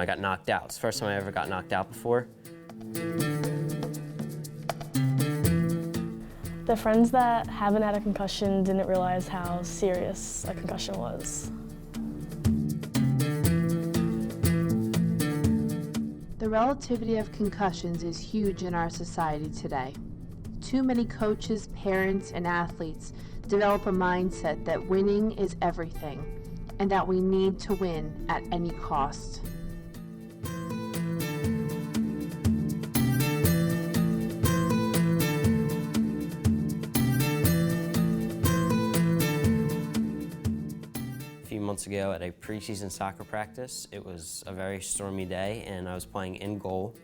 I got knocked out. It's the first time I ever got knocked out before. The friends that haven't had a concussion didn't realize how serious a concussion was. The relativity of concussions is huge in our society today. Too many coaches, parents, and athletes develop a mindset that winning is everything and that we need to win at any cost. A few months ago at a preseason soccer practice, it was a very stormy day and I was playing in goal,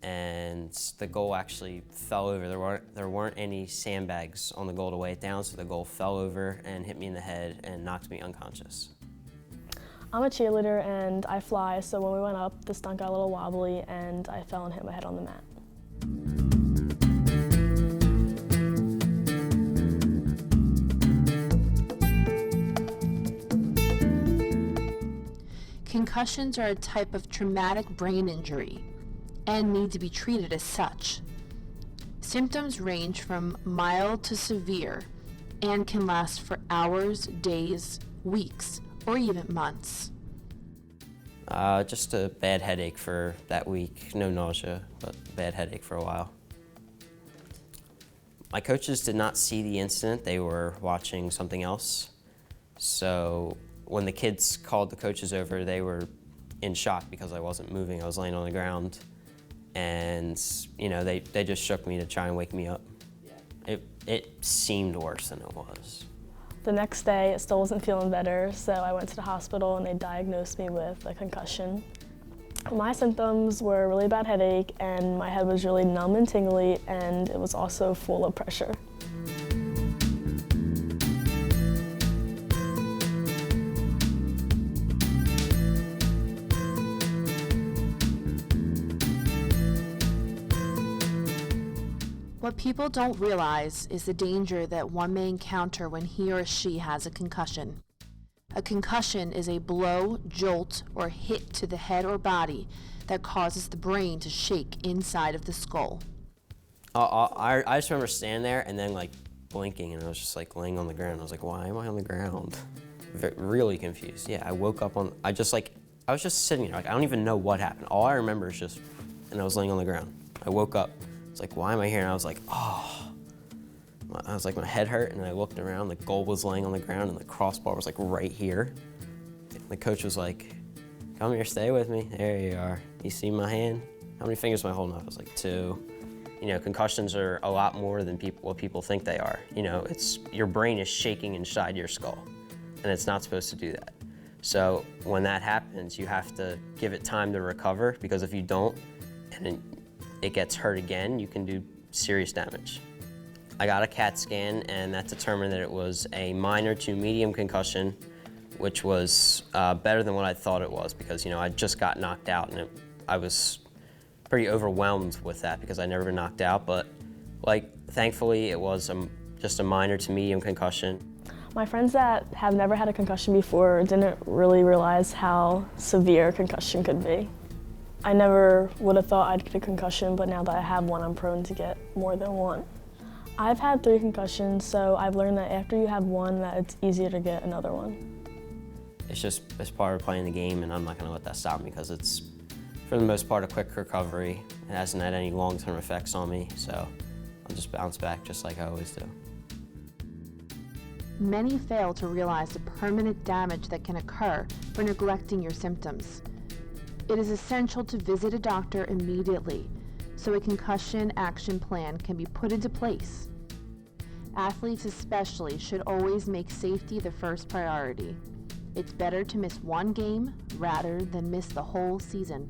and the goal actually fell over. There weren't any sandbags on the goal to weigh it down, so the goal fell over and hit me in the head and knocked me unconscious. I'm a cheerleader and I fly, so when we went up, the stunt got a little wobbly and I fell and hit my head on the mat. Concussions are a type of traumatic brain injury and need to be treated as such. Symptoms range from mild to severe and can last for hours, days, weeks, or even months. Just a bad headache for that week. No nausea, but bad headache for a while. My coaches did not see the incident. They were watching something else. So when the kids called the coaches over, they were in shock because I wasn't moving. I was laying on the ground. And they just shook me to try and wake me up. It seemed worse than it was. The next day, it still wasn't feeling better, so I went to the hospital and they diagnosed me with a concussion. My symptoms were a really bad headache and my head was really numb and tingly, and it was also full of pressure. What people don't realize is the danger that one may encounter when he or she has a concussion. A concussion is a blow, jolt, or hit to the head or body that causes the brain to shake inside of the skull. I just remember standing there and then blinking, and I was just laying on the ground. I was like, why am I on the ground? Really confused. Yeah, I woke up I was just sitting there. I don't even know what happened. All I remember is and I was laying on the ground. I woke up. It's like, why am I here? And I was like, oh. I was like, my head hurt, and I looked around, the goal was laying on the ground, and the crossbar was right here. The coach was like, come here, stay with me. There you are. You see my hand? How many fingers am I holding up? I was like, 2. Concussions are a lot more than what people think they are. Your brain is shaking inside your skull, and it's not supposed to do that. So when that happens, you have to give it time to recover, because if you don't, and it gets hurt again, you can do serious damage. I got a CAT scan, and that determined that it was a minor to medium concussion, which was better than what I thought it was, because I just got knocked out, and I was pretty overwhelmed with that because I'd never been knocked out. But thankfully, it was just a minor to medium concussion. My friends that have never had a concussion before didn't really realize how severe a concussion could be. I never would have thought I'd get a concussion, but now that I have one, I'm prone to get more than one. I've had 3 concussions, so I've learned that after you have one, that it's easier to get another one. It's part of playing the game, and I'm not gonna let that stop me, because it's, for the most part, a quick recovery. It hasn't had any long-term effects on me, so I'll just bounce back just like I always do. Many fail to realize the permanent damage that can occur for neglecting your symptoms. It is essential to visit a doctor immediately so a concussion action plan can be put into place. Athletes especially should always make safety the first priority. It's better to miss one game rather than miss the whole season.